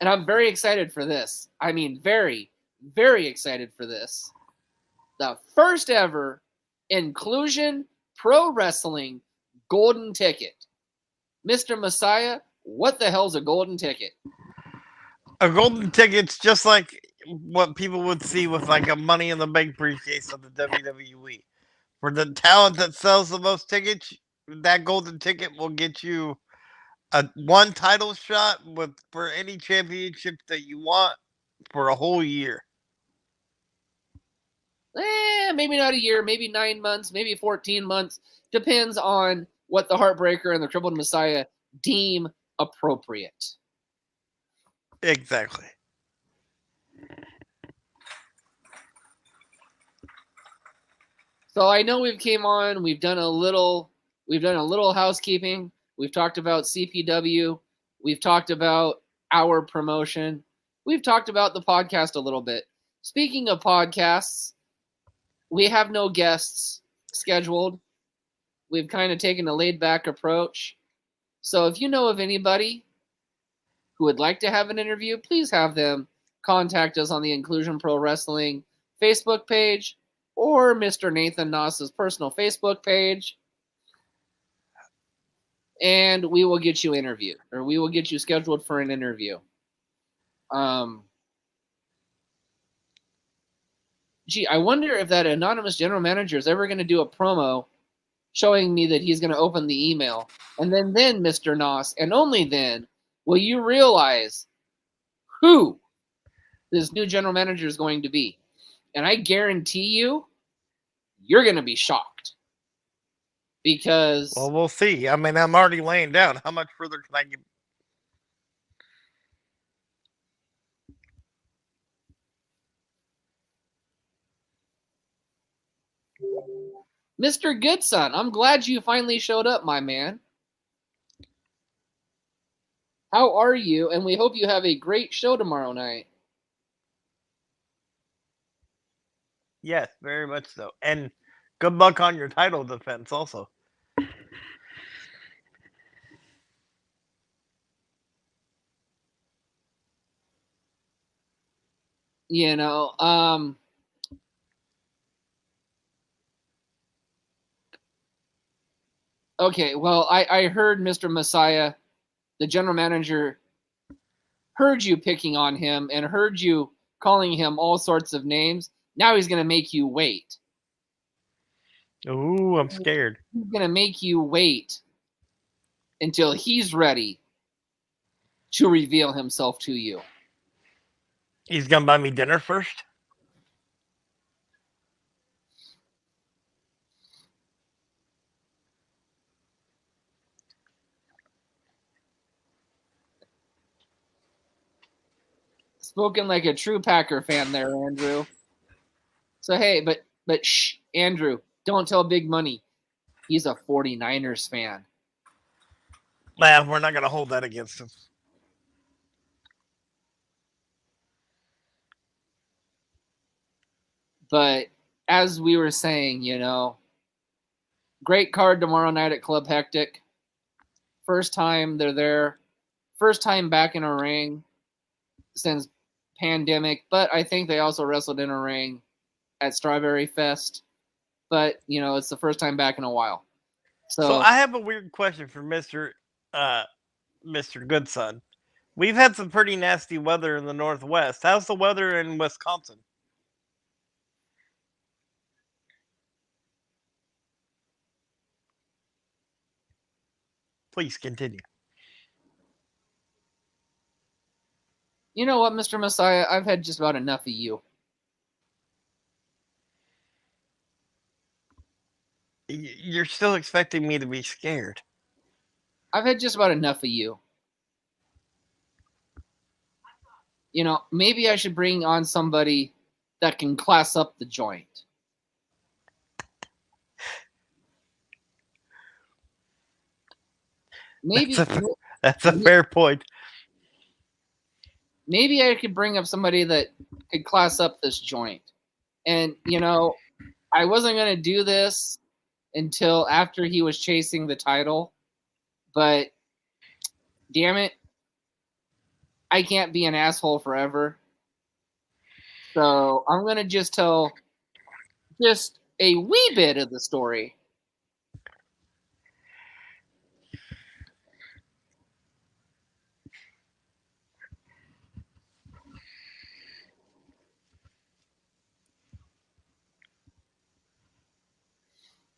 and I'm very excited for this. I mean, very, very excited for this. The first ever Inclusion Pro Wrestling golden ticket. Mr. Messiah, what the hell's a golden ticket? A golden ticket's just like what people would see with like a Money in the Bank briefcase of the WWE. For the talent that sells the most tickets, that golden ticket will get you a 1 title shot for any championship that you want for a whole year. Maybe not a year, maybe 9 months, maybe 14 months. Depends on what the Heartbreaker and the Crippled Messiah deem appropriate. Exactly. So I know we've came on, we've done a little housekeeping. We've talked about CPW. We've talked about our promotion. We've talked about the podcast a little bit. Speaking of podcasts, we have no guests scheduled. We've kind of taken a laid-back approach. So if you know of anybody who would like to have an interview, please have them contact us on the Inclusion Pro Wrestling Facebook page. or Mr. Nathan Noss's personal Facebook page, and we will get you interviewed, or we will get you scheduled for an interview. Gee, I wonder if that anonymous general manager is ever going to do a promo showing me that he's going to open the email. And then, Mr. Noss, and only then, will you realize who this new general manager is going to be. And I guarantee you, you're going to be shocked. Because... Well, we'll see. I mean, I'm already laying down. How much further can I get? Mr. Goodson, I'm glad you finally showed up, my man. How are you? And we hope you have a great show tomorrow night. Yes, very much so. And good luck on your title defense also. You know, okay, well, I heard Mr. Messiah, the general manager, heard you picking on him and heard you calling him all sorts of names. Now he's going to make you wait. Ooh, I'm scared. He's going to make you wait until he's ready to reveal himself to you. He's going to buy me dinner first? Spoken like a true Packer fan there, Andrew. So, hey, but shh, Andrew, don't tell Big Money. He's a 49ers fan. Well, we're not going to hold that against him. But as we were saying, you know, great card tomorrow night at Club Hectic. First time they're there. First time back in a ring since pandemic. But I think they also wrestled in a ring at Strawberry Fest. But, you know, it's the first time back in a while. So I have a weird question for Mr. Goodson. We've had some pretty nasty weather in the Northwest. How's the weather in Wisconsin? Please continue. You know what, Mr. Messiah? I've had just about enough of you. You're still expecting me to be scared. I've had just about enough of you. You know, maybe I should bring on somebody that can class up the joint. Maybe that's a fair point. Maybe I could bring up somebody that could class up this joint. And, you know, I wasn't going to do this until after he was chasing the title. But, damn it, I can't be an asshole forever. So I'm going to just tell just a wee bit of the story.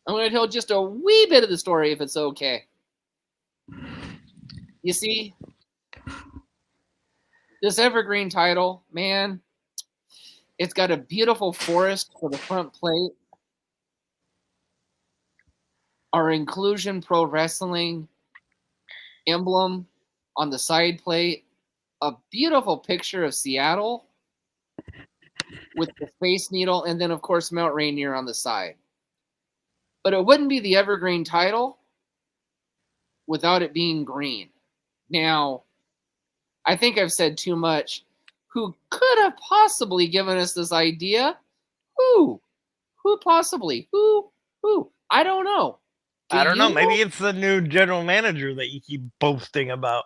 I'm going to tell just a wee bit of the story if it's okay. You see, this Evergreen title, man, it's got a beautiful forest for the front plate. Our Inclusion Pro Wrestling emblem on the side plate. A beautiful picture of Seattle with the Space Needle, and then, of course, Mount Rainier on the side. But it wouldn't be the Evergreen title without it being green. Now, I think I've said too much. Who could have possibly given us this idea? Who? Who possibly? Who? I don't know. I don't know. Maybe it's the new general manager that you keep boasting about.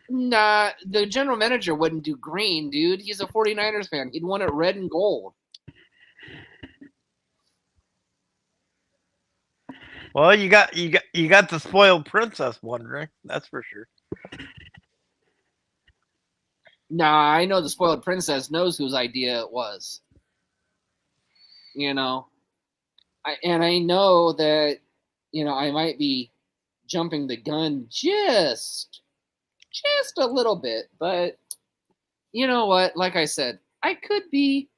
Nah, the general manager wouldn't do green, dude. He's a 49ers fan. He'd want it red and gold. Well, you got the spoiled princess wondering. That's for sure. Nah, I know the spoiled princess knows whose idea it was. You know, I know that I might be jumping the gun just a little bit, but you know what? Like I said, I could be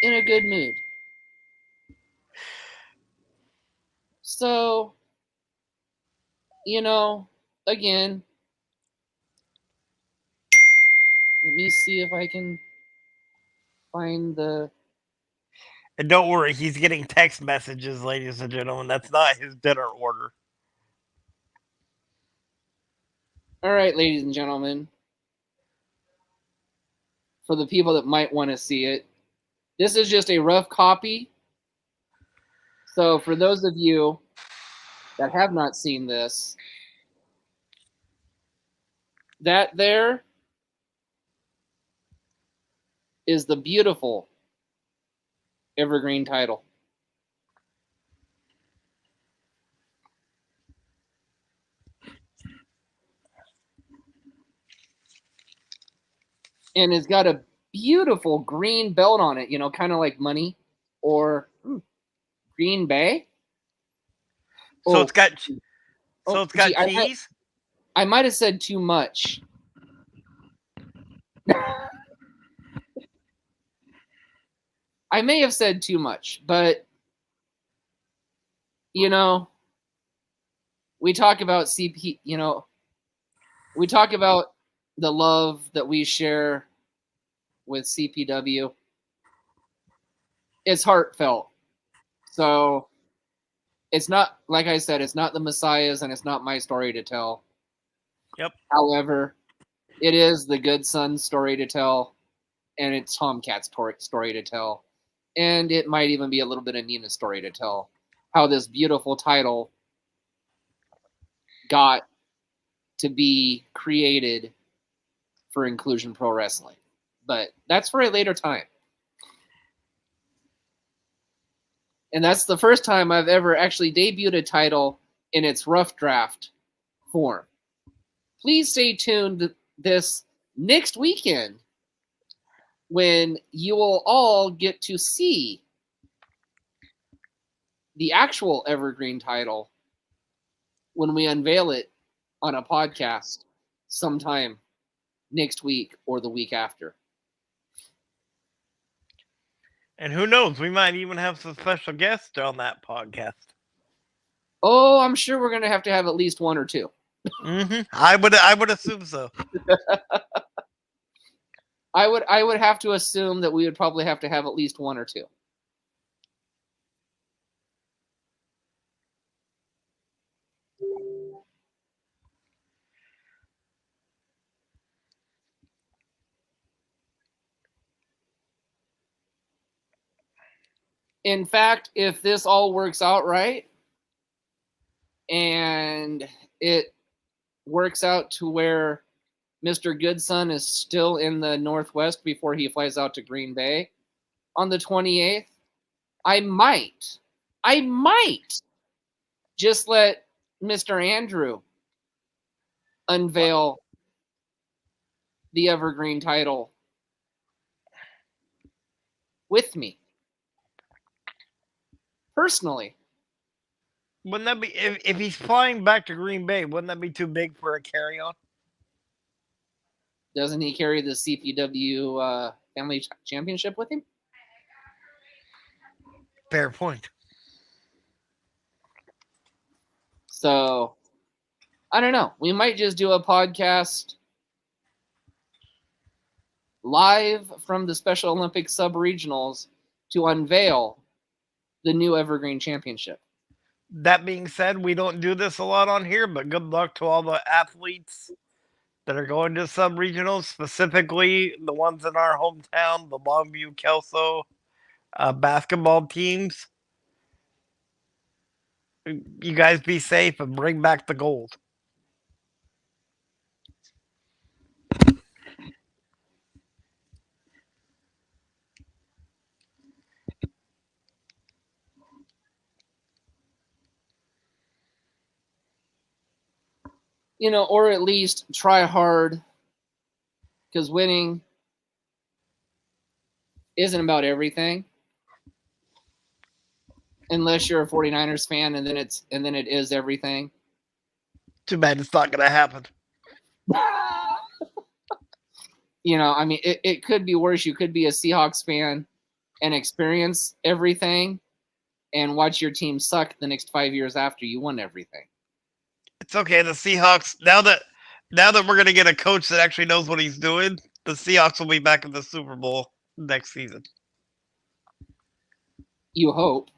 in a good mood. So, again, let me see if I can find the. And don't worry, he's getting text messages, ladies and gentlemen. That's not his dinner order. All right, ladies and gentlemen, for the people that might want to see it, this is just a rough copy. So, for those of you that have not seen this, that there is the beautiful Evergreen title. And it's got a beautiful green belt on it, kind of like money or Green Bay. So it's got gee, cheese. I might have said too much. I may have said too much, but we talk about CP, we talk about the love that we share with CPW. It's heartfelt. So it's not, like I said, it's not the Messiah's and it's not my story to tell. Yep. However, it is the Good Son's story to tell, and it's Tomcat's story to tell. And it might even be a little bit of Nina's story to tell. How this beautiful title got to be created for Inclusion Pro Wrestling. But that's for a later time. And that's the first time I've ever actually debuted a title in its rough draft form. Please stay tuned this next weekend when you will all get to see the actual Evergreen title when we unveil it on a podcast sometime next week or the week after. And who knows, we might even have some special guests on that podcast. Oh, I'm sure we're going to have at least one or two. Mm-hmm. I would assume so. I would have to assume that we would probably have to have at least one or two. In fact, if this all works out right and it works out to where Mr. Goodson is still in the Northwest before he flies out to Green Bay on the 28th, I might just let Mr. Andrew unveil the Evergreen title with me. Personally. Wouldn't that be, if he's flying back to Green Bay, wouldn't that be too big for a carry-on? Doesn't he carry the CPW Family Championship with him? Fair point. So, I don't know. We might just do a podcast live from the Special Olympics sub-regionals to unveil the new Evergreen Championship. That being said, we don't do this a lot on here, but good luck to all the athletes that are going to sub-regionals, specifically the ones in our hometown, the Longview Kelso basketball teams. You guys be safe and bring back the gold. or at least try hard, because winning isn't about everything. Unless you're a 49ers fan, and then it is everything. Too bad it's not going to happen. I mean, it could be worse. You could be a Seahawks fan and experience everything and watch your team suck the next 5 years after you won everything. It's okay. The Seahawks, now that we're going to get a coach that actually knows what he's doing, the Seahawks will be back in the Super Bowl next season. You hope.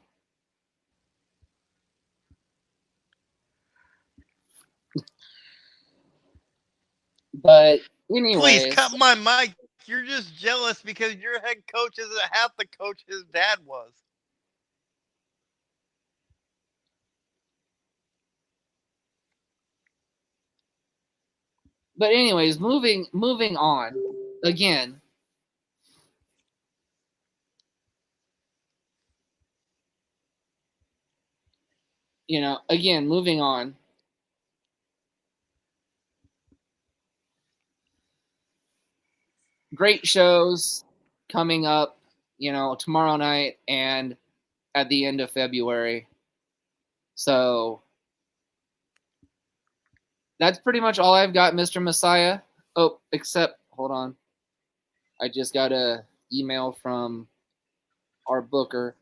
But anyways, Please cut my mic. You're just jealous because your head coach isn't half the coach his dad was. But anyways, moving on. Again, moving on. Great shows coming up, tomorrow night and at the end of February. So that's pretty much all I've got, Mr. Messiah. Oh, except, hold on. I just got an email from our booker.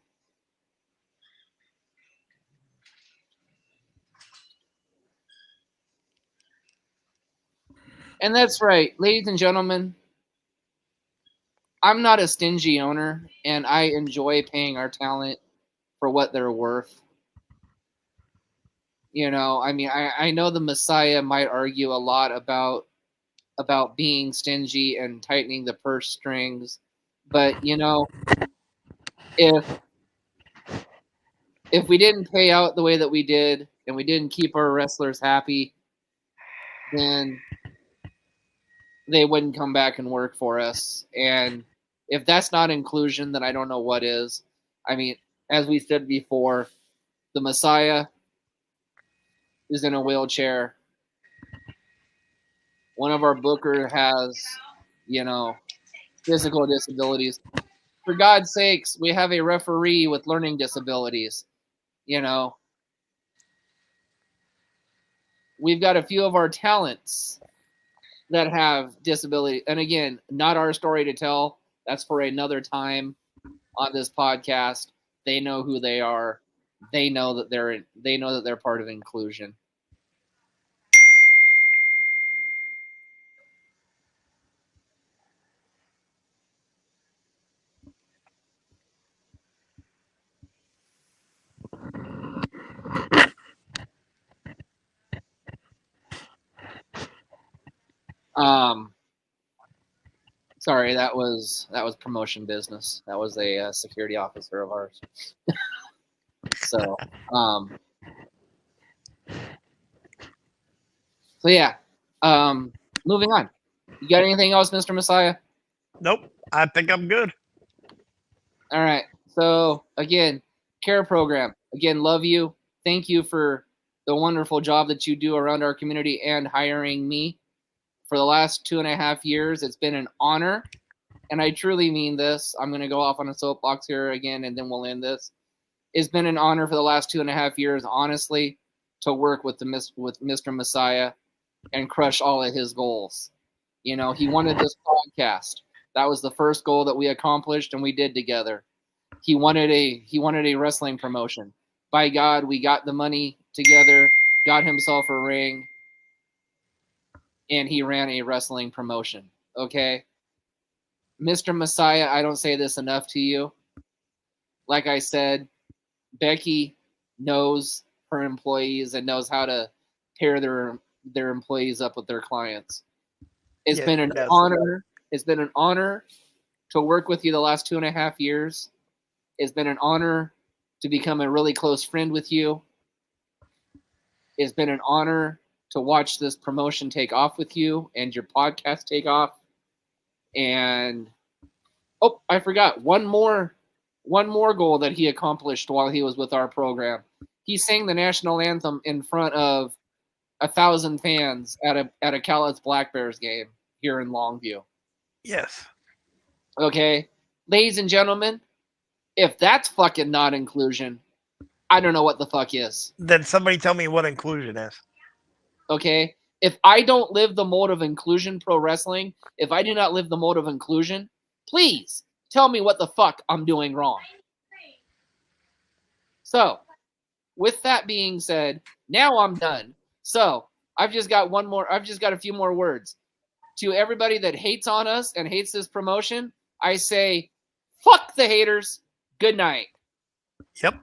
And that's right, ladies and gentlemen. I'm not a stingy owner, and I enjoy paying our talent for what they're worth. I mean, I know the Messiah might argue a lot about being stingy and tightening the purse strings, but if we didn't pay out the way that we did and we didn't keep our wrestlers happy, then they wouldn't come back and work for us. And if that's not inclusion, then I don't know what is. I mean, as we said before, the Messiah is in a wheelchair. One of our booker has, physical disabilities. For God's sakes, we have a referee with learning disabilities. We've got a few of our talents that have disability. And again, not our story to tell. That's for another time on this podcast. They know who they are. They know that they're part of inclusion. Sorry, that was promotion business. That was a security officer of ours. So yeah. Moving on. You got anything else, Mr. Messiah? Nope. I think I'm good. All right. So again, care program. Again, love you. Thank you for the wonderful job that you do around our community and hiring me. For the last 2.5 years, it's been an honor, and I truly mean this. I'm going to go off on a soapbox here again, and then we'll end this. It's been an honor for the last 2.5 years, honestly, to work with Mr. Messiah and crush all of his goals. He wanted this podcast. That was the first goal that we accomplished, and we did together. He wanted a wrestling promotion. By God, we got the money together, got himself a ring, and he ran a wrestling promotion. Okay? Mr. Messiah, I don't say this enough to you. Like I said, Becky knows her employees and knows how to pair their employees up with their clients. It's been an honor. It's been an honor to work with you the last 2.5 years. It's been an honor to become a really close friend with you. It's been an honor to watch this promotion take off with you and your podcast take off. And I forgot one more goal that he accomplished while he was with our program. He sang the national anthem in front of 1,000 fans at a Cowlitz Black Bears game here in Longview. Yes. Okay, ladies and gentlemen, if that's fucking not inclusion, I don't know what the fuck is. Then somebody tell me what inclusion is. Okay, if I don't live the mode of inclusion pro wrestling, if I do not live the mode of inclusion, please tell me what the fuck I'm doing wrong. So, with that being said, now I'm done. So, I've just got a few more words. To everybody that hates on us and hates this promotion, I say, fuck the haters. Good night. Yep.